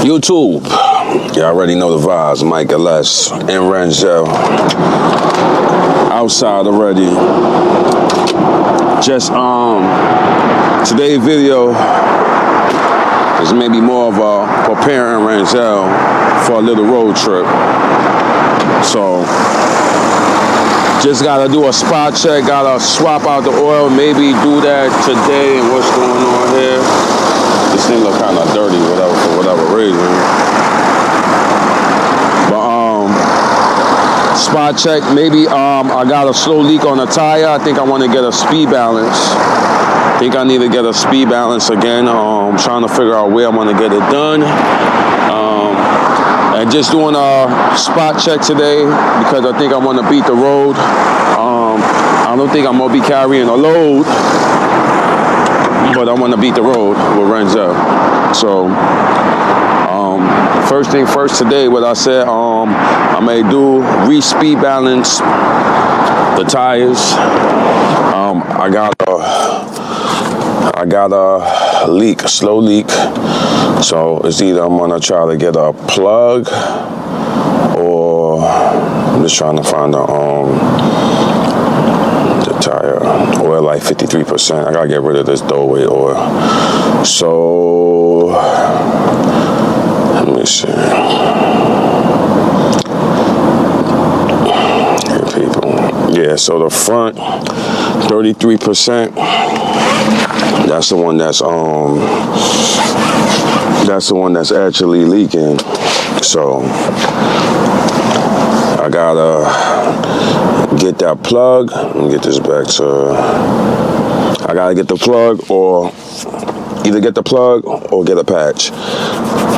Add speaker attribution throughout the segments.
Speaker 1: YouTube, you already know the vibes. Mike LS and Rangel outside already. Just today's video is maybe more of a preparing Rangel for a little road trip. So just gotta do a spot check, gotta swap out the oil, maybe do that today. And what's going on here? This thing look kind of dirty, for whatever reason. But spot check. Maybe I got a slow leak on the tire. I think I want to get a speed balance. I think I need to get a speed balance again. I'm trying to figure out where I'm gonna get it done. And just doing a spot check today because I think I want to beat the road. I don't think I'm gonna be carrying a load, but I want to beat the road with Renzo. So, first thing first today, what I said, I may do re-speed balance the tires. I got a leak, a slow leak. So it's either I'm gonna try to get a plug or I'm just trying to find the tire oil, like 53%. I gotta get rid of this throwaway oil. So let me see. Here, people. Yeah, so the front 33%. That's the one that's actually leaking. So I gotta get that plug. Let me get this back to. I gotta get the plug, or either get the plug or get a patch.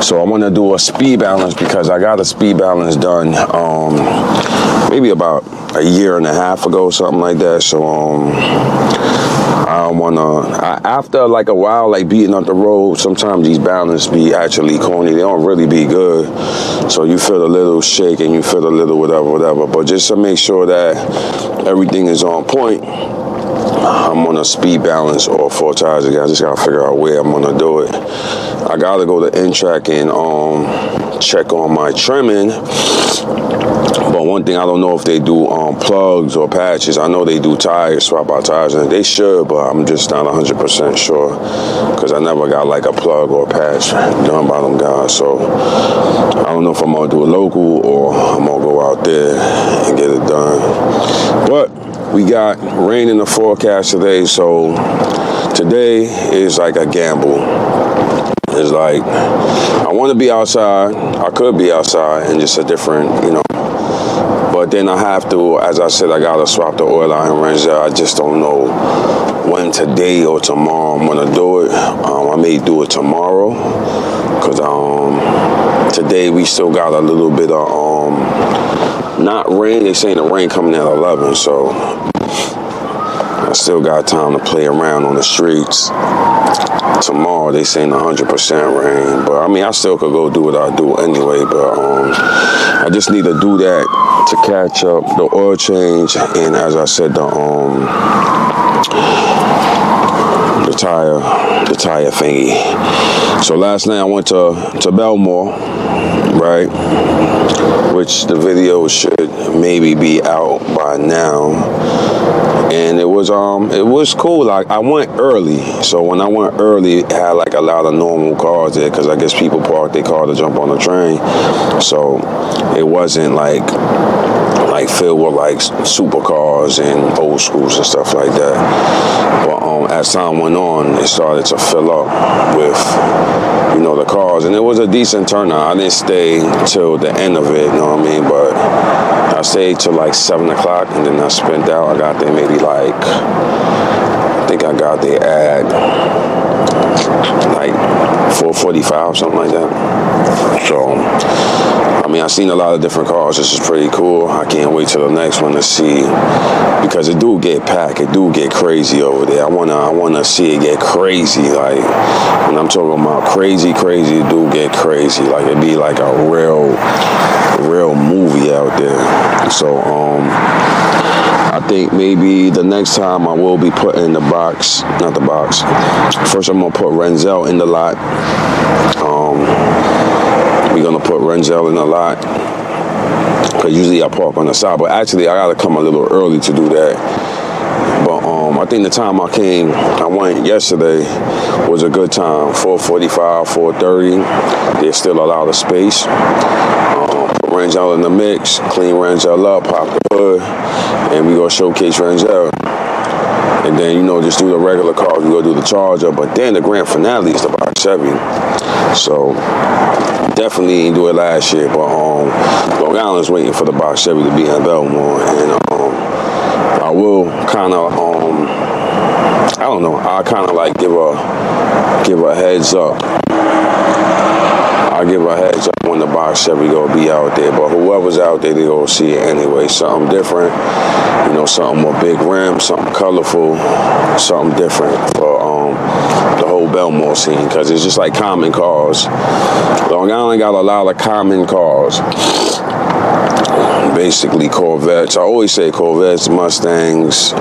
Speaker 1: So I want to do a speed balance because I got a speed balance done maybe about a year and a half ago, something like that. So I don't wanna, after like a while, like beating up the road, sometimes these balances be actually corny. They don't really be good. So you feel a little shake and you feel a little whatever. But just to make sure that everything is on point, I'm on a speed balance or 4 tires again. I just gotta figure out where I'm gonna do it. I gotta go to N-Track and check on my trimming. But one thing, I don't know if they do plugs or patches. I know they do tires, swap out tires, and they should, but I'm just not 100% sure because I never got like a plug or a patch done by them guys. So I don't know if I'm gonna do it local or I'm gonna go out there and get it done. But we got rain in the forecast today, so today is like a gamble. It's like I want to be outside. I could be outside and just a different, But then I have to, as I said, I gotta swap the oil out in Rangel. I just don't know when today or tomorrow I'm gonna do it. I may do it tomorrow because today we still got a little bit of not rain. They saying the rain coming at 11, so I still got time to play around on the streets. Tomorrow they saying 100% rain, but I mean I still could go do what I do anyway. But I just need to do that to catch up the oil change, and as I said, the tire thingy. So last night I went to Belmore, right? Which the video should maybe be out by now. And it was cool. Like I went early, so when I went early, it had like a lot of normal cars there because I guess people parked their car to jump on the train. So it wasn't like filled with like supercars and old schools and stuff like that. But as time went on, it started to fill up with the cars, and it was a decent turnout. I didn't stay till the end of it, you know what I mean? But I stayed till like 7 o'clock, and then I spent out. I got there maybe like, I think I got there at like 4:45, something like that. So, I mean, I've seen a lot of different cars. This is pretty cool. I can't wait till the next one to see, because it do get packed. It do get crazy over there. I wanna see it get crazy. Like when I'm talking about crazy, it do get crazy. Like it be like a real movie out there. So I think maybe the next time I will be putting the box, not the box. First I'm gonna put Renzel in the lot. Renzel in a lot, because usually I park on the side, but actually I gotta come a little early to do that. But I think the time I went yesterday was a good time. 4:45, 4:30. There's still a lot of space. Put Renzel in the mix, clean Renzel up, pop the hood, and we gonna showcase Renzel. And then, you know, just do the regular cars. We go do the Charger, but then the grand finale is the box Chevy. So definitely didn't do it last year, but Long Island's waiting for the box Chevy to be in Belmore, and I will kind of I don't know. I kind of like give a heads up. I'll give a heads up when the box Chevy gonna be out there, but whoever's out there, they gonna see it anyway. Something different, you know, something with big rims, something colorful, something different for the whole Belmore scene, because it's just like common cars. Long Island got a lot of common cars. Basically Corvettes. I always say Corvettes, Mustangs,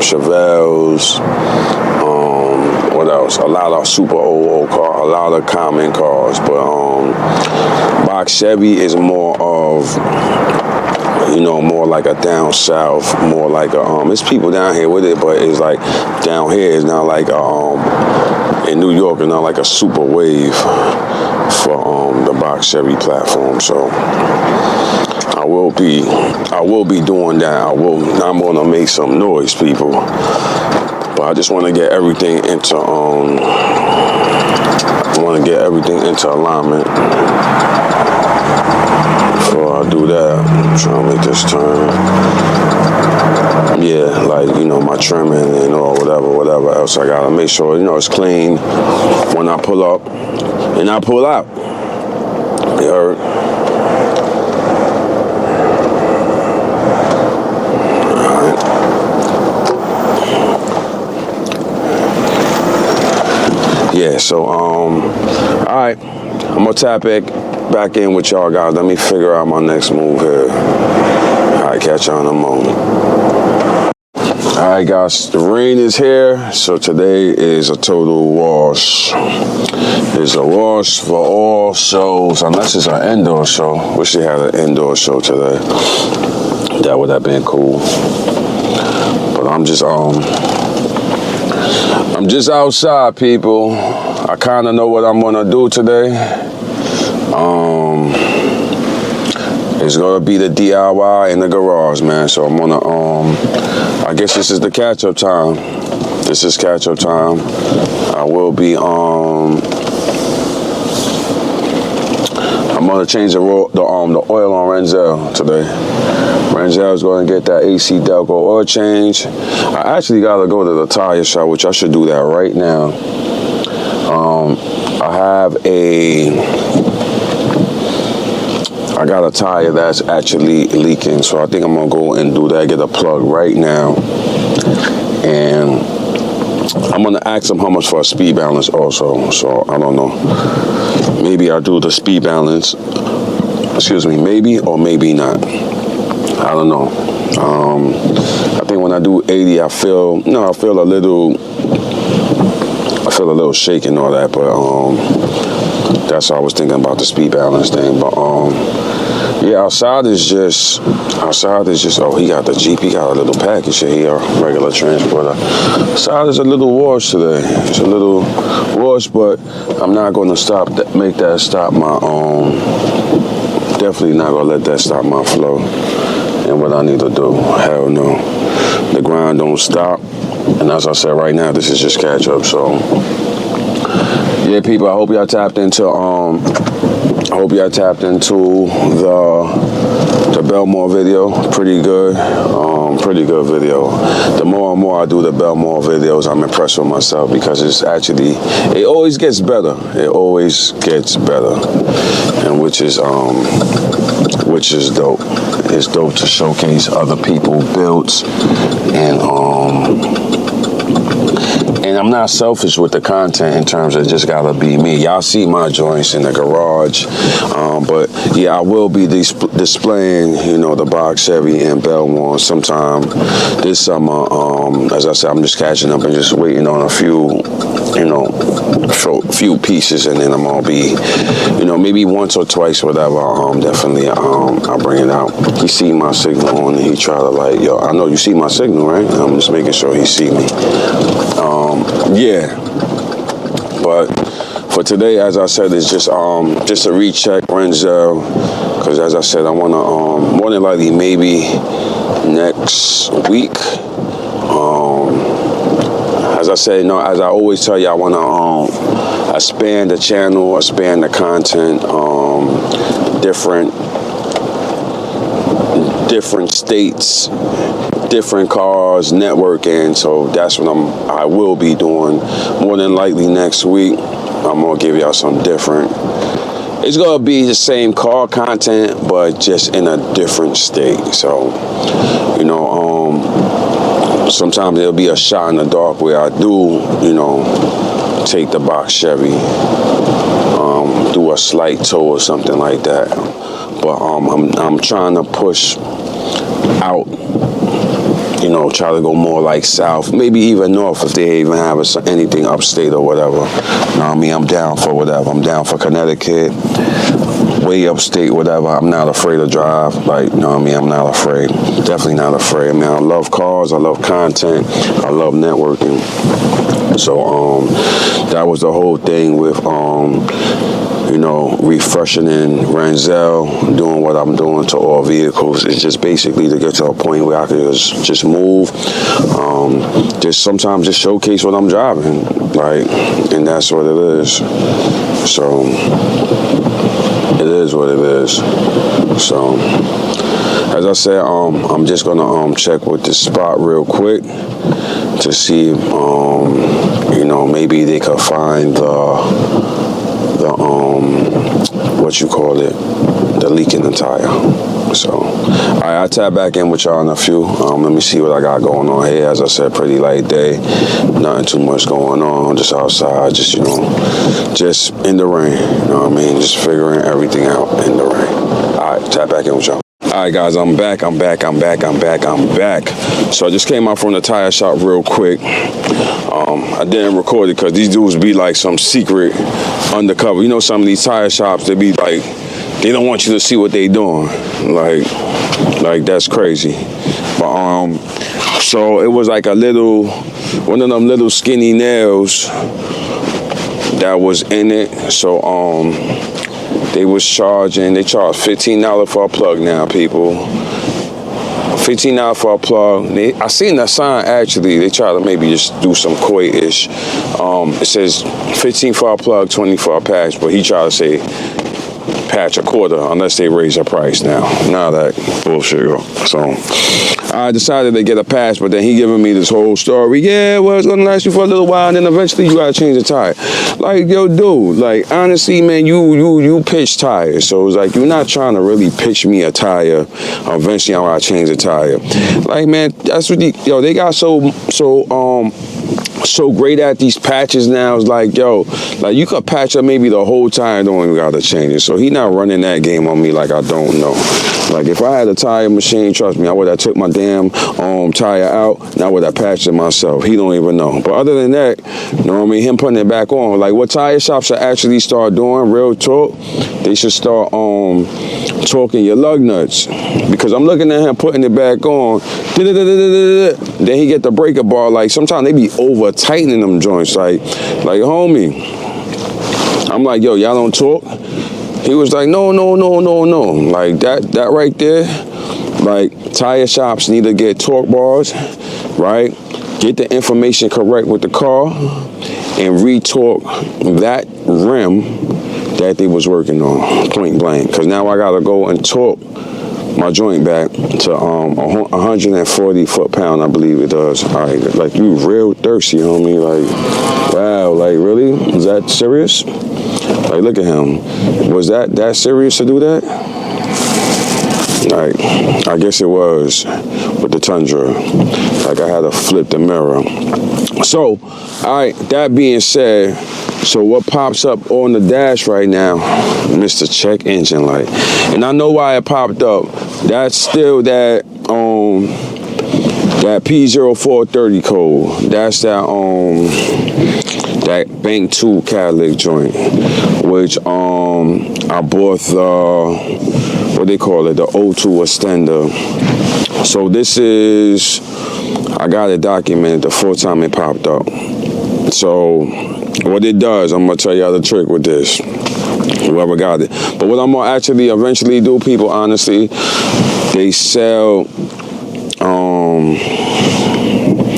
Speaker 1: Chevelles, what else? A lot of super old cars, a lot of common cars, but box Chevy is more of, you know, more like a down south, more like a it's people down here with it, but it's like down here is not like in New York, it's not like a super wave for the box Chevy platform. So I will be doing that. I'm gonna make some noise, people. But I just want to get everything into alignment before I do that. I'm trying to make this turn. Yeah, like, you know, my trimming and whatever else I gotta make sure, you know, it's clean when I pull up and I pull out. You heard? Yeah, so, all right, I'm gonna tap it back in with y'all guys. Let me figure out my next move here. All right, catch y'all in a moment. All right, guys, the rain is here, so today is a total wash. It's a wash for all shows, unless it's an indoor show. Wish they had an indoor show today. That would have been cool. But I'm just outside, people. I kind of know what I'm gonna do today. It's gonna be the DIY in the garage, man. So I'm gonna, I guess this is the catch-up time. This is catch-up time. I will be, I'm gonna change the oil on Renzel today. Renzel is going to get that AC Delco oil change. I actually got to go to the tire shop, which I should do that right now. I got a tire that's actually leaking, so I think I'm going to go and do that, get a plug right now. And I'm going to ask them how much for a speed balance also, so I don't know. Maybe I'll do the speed balance, maybe or maybe not. I don't know. I think when I do 80, I feel a little shaky and all that, but that's what I was thinking about the speed balance thing. But yeah, outside is just, oh, he got the Jeep, he got a little package here, regular transporter. Outside is a little wash today. It's a little wash, but I'm not going to make that stop my, definitely not going to let that stop my flow and what I need to do. Hell no. The grind don't stop. And as I said, right now, this is just catch up. So yeah, people, I hope y'all tapped into the Belmore video. Pretty good video. The more and more I do the Belmore videos, I'm impressed with myself, because it always gets better. It always gets better, and which is dope. It's dope to showcase other people's builds, and I'm not selfish with the content in terms of just gotta be me. Y'all see my joints in the garage, but yeah, I will be displaying, you know, the box Chevy in Belmore sometime this summer. As I said, I'm just catching up and just waiting on a few you know, show a few pieces, and then I'm gonna be, you know, maybe once or twice, whatever. Definitely, I'll bring it out. He see my signal on, and he try to like, yo, I know you see my signal, right? I'm just making sure he see me. Yeah, but for today, as I said, it's just a recheck Renzel, because as I said, I wanna more than likely maybe next week. As I said, you know, as I always tell you, I want to expand the channel, expand the content, different states, different cars, networking. So that's what I will be doing. More than likely next week, I'm gonna give y'all some different. It's gonna be the same car content, but just in a different state. So, you know, sometimes there'll be a shot in the dark where I do, you know, take the box Chevy, do a slight tow or something like that. But I'm trying to push out, you know, try to go more like south, maybe even north if they even have anything upstate or whatever. You know what I mean? I'm down for whatever. I'm down for Connecticut, way upstate, whatever. I'm not afraid to drive. Like, you know what I mean? I'm not afraid. Definitely not afraid. I mean, I love cars. I love content. I love networking. So, that was the whole thing with, you know, refreshing in Renzel, doing what I'm doing to all vehicles. It's just basically to get to a point where I can just move, just sometimes just showcase what I'm driving, like, and that's what it is. So, it is what it is. So, as I said, I'm just gonna check with this spot real quick to see, you know, maybe they could find the what you call it, the leak in the tire. So, all right, I'll tap back in with y'all in a few. Let me see what I got going on here. As I said, pretty light day, nothing too much going on, just outside, just, you know, just in the rain, you know what I mean, just figuring everything out in the rain. All right, tap back in with y'all. All right, guys, I'm back. So I just came out from the tire shop real quick. I didn't record it because these dudes be like some secret undercover. You know, some of these tire shops, they be like, they don't want you to see what they doing. Like that's crazy. But so it was like one of them little skinny nails that was in it. So they charge $15 for a plug now, people. $15 for a plug. I seen that sign actually. They try to maybe just do some koi-ish. It says 15 for a plug, 20 for a patch, but he tried to say patch a quarter unless they raise the price now. Now that bullshit. So I decided to get a patch, but then he giving me this whole story. Yeah, well, it's gonna last you for a little while, and then eventually you gotta change the tire. Like, yo, dude, like, honestly, man, you pitch tires, so it's like you're not trying to really pitch me a tire. Eventually, I gotta change the tire. Like, man, that's what they got so great at these patches now. It's like, yo, like you could patch up maybe the whole tire, don't even gotta change it. So he not running that game on me like I don't know. Like if I had a tire machine, trust me, I would have took my damn tire out and I would have patched it myself. He don't even know. But other than that, you know what I mean, him putting it back on. Like what tire shops should actually start doing, real talk, they should start torquing your lug nuts. Because I'm looking at him putting it back on. Then he get the breaker bar. Like sometimes they be over tightening them joints. Like homie. I'm like, yo, y'all don't torque? He was like, no. Like that right there, like tire shops need to get torque bars, right? Get the information correct with the car and re-torque that rim that they was working on, point blank. Cause now I gotta go and torque my joint back to 140 foot-pound, I believe it does. All right, like you real thirsty, homie. Like, wow, like really? Is that serious? Like, look at him. Was that serious to do that? Like, I guess it was with the Tundra. Like, I had to flip the mirror. So, all right, that being said, so what pops up on the dash right now? Mr. Check Engine Light. And I know why it popped up. That's still that P0430 code. That's that that Bank 2 catalytic joint, which I bought the, what they call it, the O2 extender. So this is, I got it documented the full time it popped up. So what it does, I'm gonna tell y'all the trick with this, whoever got it. But what I'm gonna actually eventually do, people, honestly, they sell,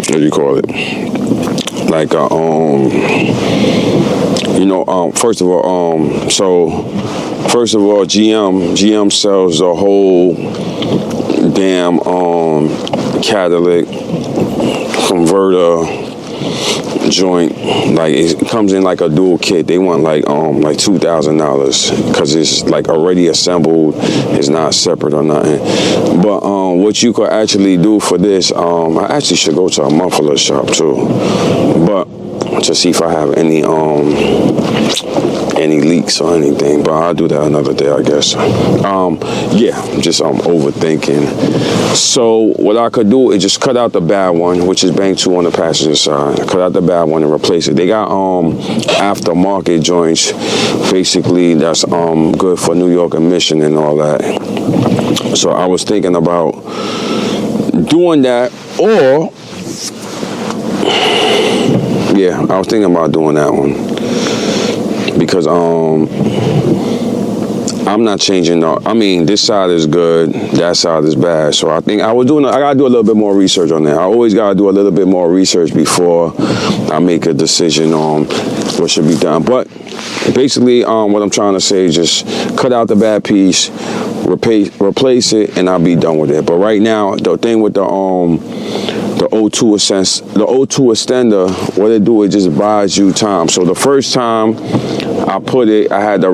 Speaker 1: what do you call it? Like first of all, GM sells the whole damn catalytic converter joint. Like, it comes in like a dual kit. They want like $2,000 because it's like already assembled. It's not separate or nothing. But what you could actually do for this, I actually should go to a muffler shop too, but to see if I have any leaks or anything. But I'll do that another day, I guess. Yeah, just overthinking. So what I could do is just cut out the bad one, which is Bank 2 on the passenger side. Cut out the bad one and replace it. They got aftermarket joints, basically, that's good for New York emission and all that. So I was thinking about doing that, or yeah, I was thinking about doing that one because I'm not changing. I mean, this side is good, that side is bad. So I think I gotta do a little bit more research on that. I always gotta do a little bit more research before I make a decision on what should be done. But basically, what I'm trying to say is just cut out the bad piece, replace it, and I'll be done with it. But right now, the thing with the O2 extender, what it do, it just buys you time. So the first time I put it, I had the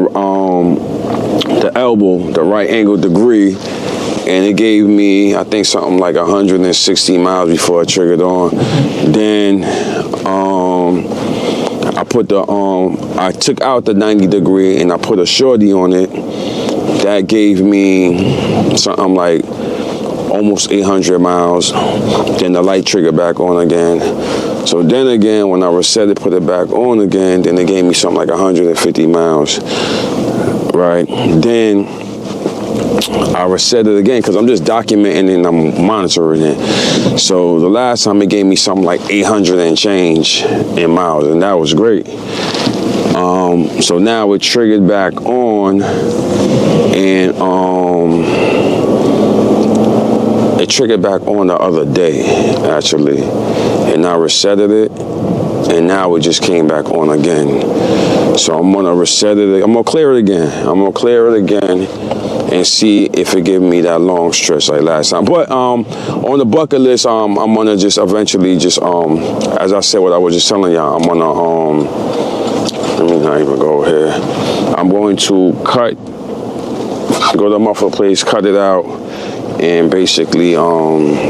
Speaker 1: elbow, the right angle degree, and it gave me, I think, something like 160 miles before it triggered on. Then I put I took out the 90 degree and I put a shorty on it. That gave me something like almost 800 miles. Then the light triggered back on again. So then again, when I reset it, put it back on again, then it gave me something like 150 miles. Right? Then I reset it again because I'm just documenting and I'm monitoring it. So the last time it gave me something like 800 and change in miles, and that was great. So now it triggered back on, and it triggered back on the other day, actually. And I resetted it, and now it just came back on again. So I'm gonna reset it, I'm gonna clear it again. And see if it gives me that long stretch like last time. But on the bucket list, I'm gonna just eventually just, as I said, what I was just telling y'all, I'm gonna, let me not even go here. I'm going to go to the muffler place, cut it out, and basically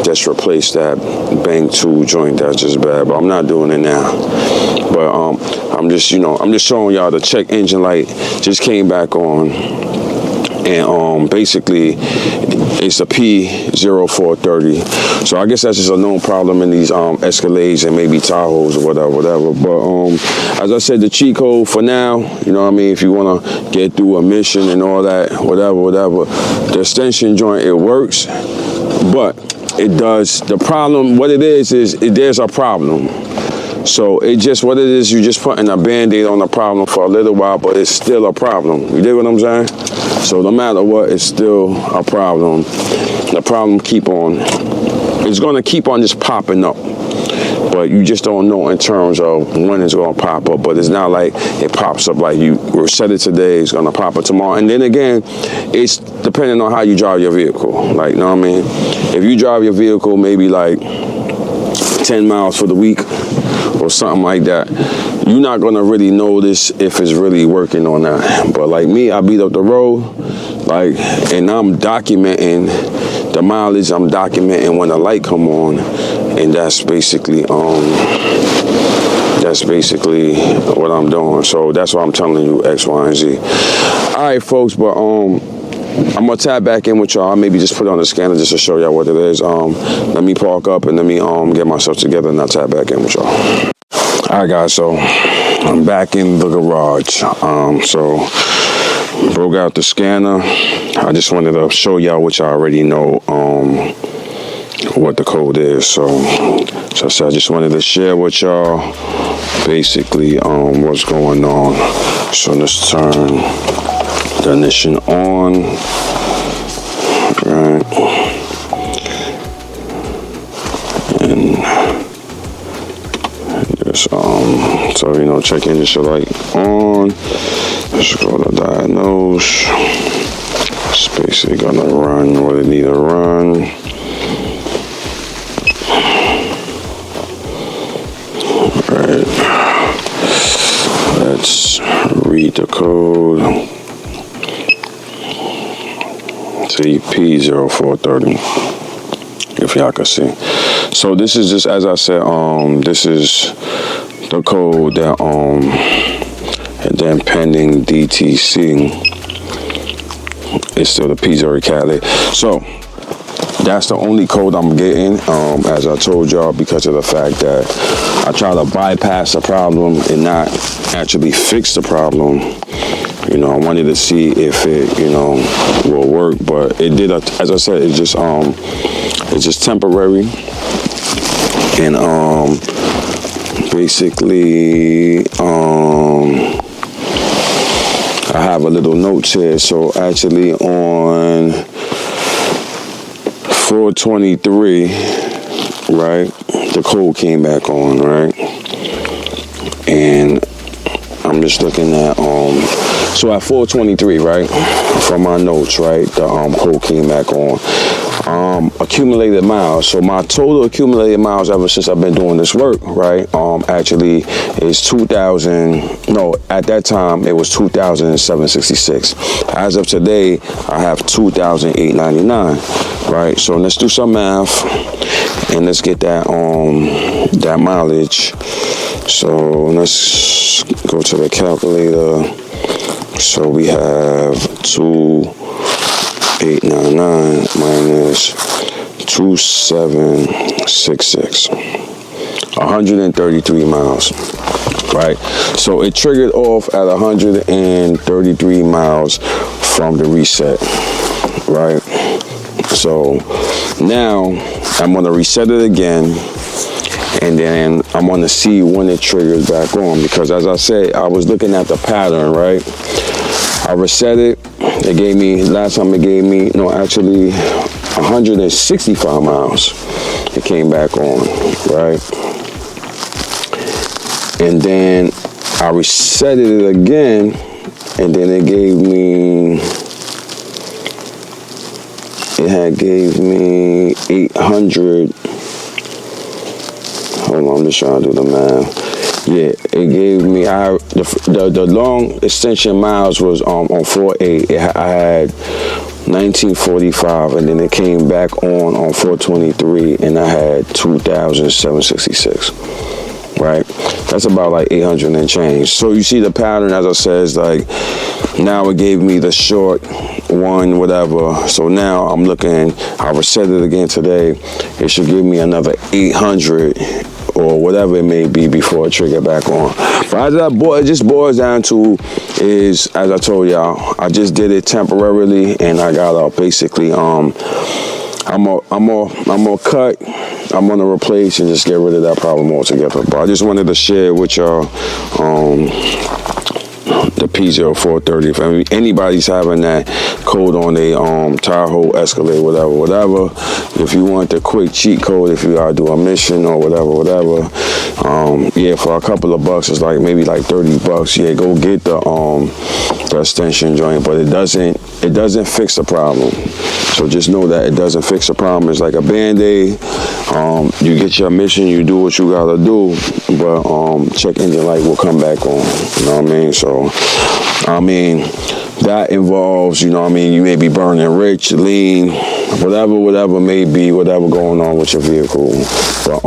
Speaker 1: just replace that Bank 2 joint that's just bad. But I'm not doing it now. But I'm just showing y'all the check engine light just came back on. And basically it's a P0430. So I guess that's just a known problem in these Escalades and maybe Tahoes or whatever. But as I said, the cheat code for now, you know what I mean, if you want to get through a mission and all that, whatever, the extension joint, it works, but it does, the problem, what it is there's a problem. So it just, what it is, you're just putting a Band-Aid on the problem for a little while, but it's still a problem. You dig what I'm saying? So no matter what, it's still a problem. The problem it's gonna keep on just popping up. But you just don't know in terms of when it's gonna pop up. But it's not like it pops up like you reset it today, it's gonna pop up tomorrow. And then again, it's depending on how you drive your vehicle. Like, you know what I mean? If you drive your vehicle maybe like 10 miles for the week, or something like that, you're not gonna really notice if it's really working or not. But like me, I beat up the road, like, and I'm documenting the mileage, I'm documenting when the light come on, and that's basically what I'm doing. So that's why I'm telling you X, Y, and Z. All right, folks, but I'm gonna tap back in with y'all. I maybe just put it on the scanner just to show y'all what it is. Let me park up and let me get myself together and I'll tap back in with y'all. All right, guys, so I'm back in the garage. So broke out the scanner. I just wanted to show y'all, which I already know, what the code is. So I said I just wanted to share with y'all basically what's going on. So let's turn the ignition on. Right. And just so you know, check engine light on. Let's go to diagnose. It's basically gonna run what it need to run. Alright. Let's read the code. See P0430. If y'all can see. So this is just, as I said, this is the code that and then pending DTC, it's still the P0 catalytic. So that's the only code I'm getting, as I told y'all, because of the fact that I try to bypass the problem and not actually fix the problem. You know, I wanted to see if it, you know, will work, but it did. As I said, it's just temporary, and basically I have a little notes here. So actually on 423, right, the code came back on, right, and I'm just looking at so at 423, right, from my notes, right, the code came back on. Accumulated miles. So my total accumulated miles ever since I've been doing this work, right, actually is 2,000. No, at that time it was 2,766. As of today, I have 2,899. Right. So let's do some math and let's get that that mileage. So let's go to the calculator. So we have 2,899 minus 2,766. 133 miles. Right. So it triggered off at 133 miles from the reset. Right. So now I'm going to reset it again, and then I'm going to see when it triggers back on, because as I said, I was looking at the pattern, right? I reset it. It gave me, last time it gave me, no, actually 165 miles. It came back on, right? And then I reset it again, and then it gave me, gave me 800. Hold on, I'm just trying to do the math. Yeah, it gave me, the long extension miles was on 4.8. I had 1945, and then it came back on 423, and I had 2,766. Right, that's about like 800 and change. So you see the pattern, as I said, is like, now it gave me the short one, whatever. So now I'm looking, I reset it again today. It should give me another 800 or whatever it may be before it trigger back on. But as it just boils down to is, as I told y'all, I just did it temporarily, and I got basically I'm gonna cut, I'm gonna replace and just get rid of that problem altogether. But I just wanted to share with y'all the P0430. If anybody's having that code on a Tahoe, Escalade, whatever, if you want the quick cheat code, if you gotta do a mission or whatever, yeah, for a couple of bucks, it's like maybe like 30 bucks. Yeah, go get the extension joint, but it doesn't fix the problem. So just know that it doesn't fix the problem. It's like a Band-Aid. You get your mission, you do what you gotta do, but check engine light will come back on. You know what I mean? So, I mean, that involves, you know what I mean, you may be burning rich, lean, whatever may be, whatever going on with your vehicle. But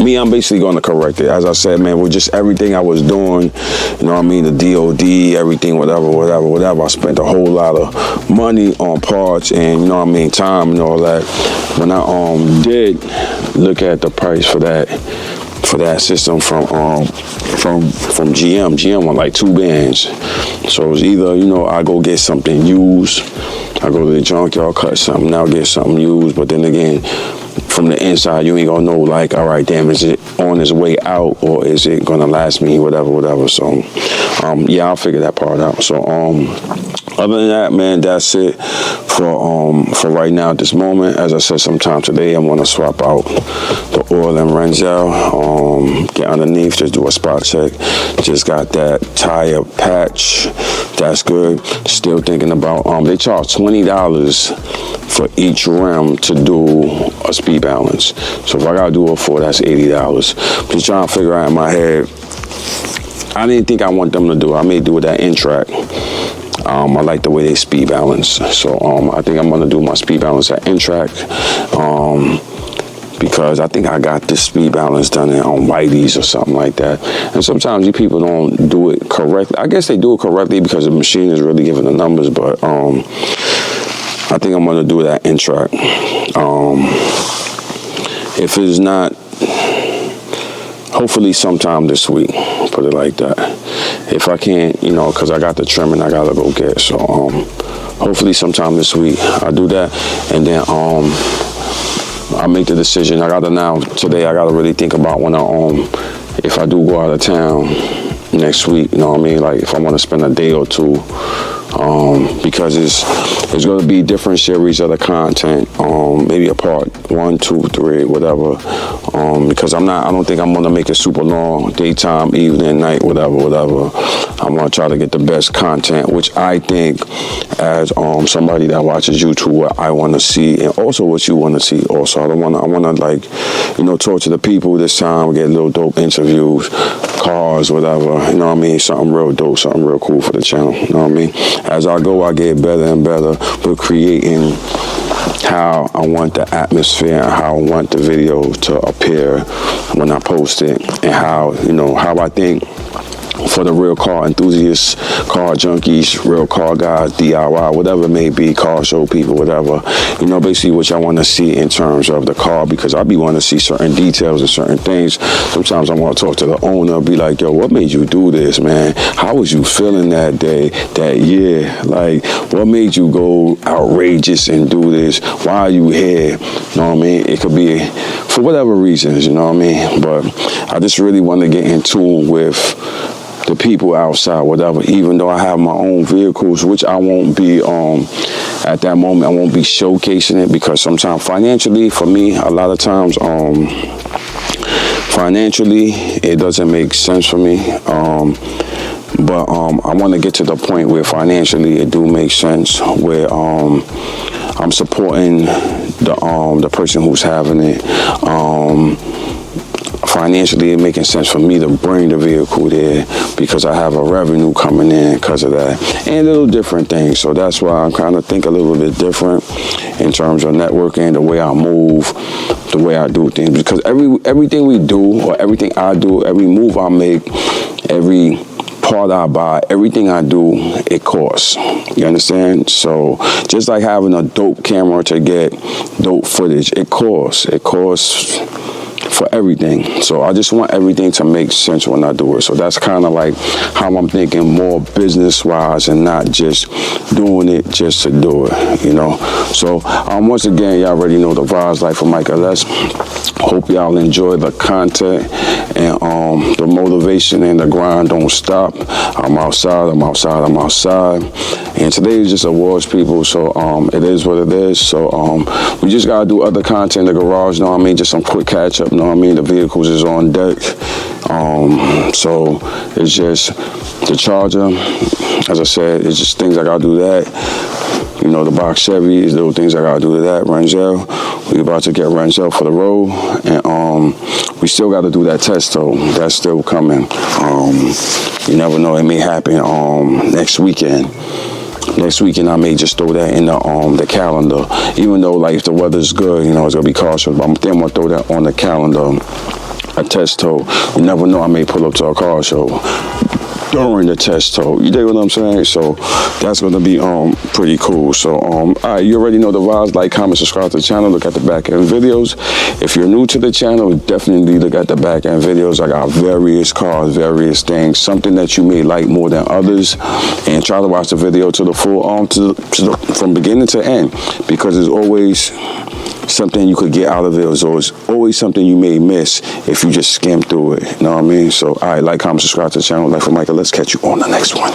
Speaker 1: me, I'm basically going to correct it. As I said, man, with just everything I was doing, you know what I mean, the DOD, everything, whatever. I spent a whole lot of money on parts and, you know what I mean, time and all that. When I did look at the price for that for that system from GM. GM want like 2 bands. So it's either, you know, I go get something used, I go to the junkyard, cut something out, get something used, but then again, from the inside, you ain't gonna know, like, all right, damn, is it on its way out, or is it gonna last me, whatever. So, yeah, I'll figure that part out. So, other than that, man, that's it for right now at this moment. As I said, sometime today, I'm gonna swap out the oil and Renzel, get underneath, just do a spot check. Just got that tire patch. That's good. Still thinking about, they charge $20 for each rim to do a speed balance. So if I gotta do a 4, that's $80. Just trying to figure out in my head. I didn't think I want them to do it. I may do that in-track. I like the way they speed balance. So I think I'm gonna do my speed balance at in-track. Because I think I got this speed balance done on Whitey's or something like that. And sometimes you people don't do it correctly. I guess they do it correctly because the machine is really giving the numbers, but I think I'm gonna do that in track. If it's not, hopefully sometime this week, put it like that. If I can't, you know, because I got the trimming I gotta go get. So hopefully sometime this week I'll do that. And then I'll make the decision. Today I gotta really think about when if I do go out of town next week, you know what I mean? Like if I want to spend a day or 2, because it's going to be different series of the content, maybe a part 1, 2, 3, whatever, because I don't think I'm going to make it super long, daytime, evening, night, whatever. I'm going to try to get the best content, which I think as somebody that watches YouTube, what I want to see, and also what you want to see also. I want to like, you know, talk to the people this time, get little dope interviews, cars, whatever, you know what I mean? Something real dope, something real cool for the channel, you know what I mean? As I go, I get better and better with creating how I want the atmosphere and how I want the video to appear when I post it, and how, you know, how I think for the real car enthusiasts, car junkies, real car guys, DIY, whatever it may be, car show people, whatever, you know, basically what y'all want to see in terms of the car, because I be wanting to see certain details and certain things. Sometimes I want to talk to the owner, be like, yo, what made you do this, man? How was you feeling that day, that year? Like, what made you go outrageous and do this? Why are you here? You know what I mean? It could be for whatever reasons, you know what I mean? But I just really want to get in tune with the people outside, whatever, even though I have my own vehicles, which I won't be, at that moment, I won't be showcasing it, because sometimes financially, for me, a lot of times, financially, it doesn't make sense for me. But I want to get to the point where financially it do make sense, where I'm supporting the person who's having it. Financially, it making sense for me to bring the vehicle there, because I have a revenue coming in because of that, and little different things. So that's why I kind of think a little bit different in terms of networking, the way I move, the way I do things. Because everything we do, or everything I do, every move I make, every part I buy, everything I do, it costs. You understand? So just like having a dope camera to get dope footage, it costs. It costs for everything. So I just want everything to make sense when I do it. So that's kind of like how I'm thinking, more business-wise and not just doing it just to do it, you know. So once again, y'all already know the vibes, like for Mike LS. Hope y'all enjoy the content, and the motivation and the grind don't stop. I'm outside. And today is just awards, people, so it is what it is. So we just gotta do other content in the garage, you know what I mean? Just some quick catch up, you know what I mean? The vehicles is on deck. So it's just the Charger. As I said, it's just things I gotta do that. You know, the box Chevy is little things I gotta do to that. Renzel, we about to get Renzel for the road, and we still gotta do that test though. That's still coming. You never know, it may happen next weekend. Next weekend, I may just throw that in the calendar. Even though, like, if the weather's good, you know, it's gonna be cautious. But I'm gonna throw that on the calendar, a test tow. You never know, I may pull up to a car show. during the test toe. You dig what I'm saying? So that's gonna be pretty cool. So all right, you already know the vibes. Like, comment, subscribe to the channel. Look at the back end videos. If you're new to the channel, definitely look at the back end videos. I got various cars, various things, something that you may like more than others, and try to watch the video to the full from beginning to end, because there's always something you could get out of it. There's always something you may miss if you just skim through it. You know what I mean? So, all right, like, comment, subscribe to the channel. Life with Michael. Let's catch you on the next one.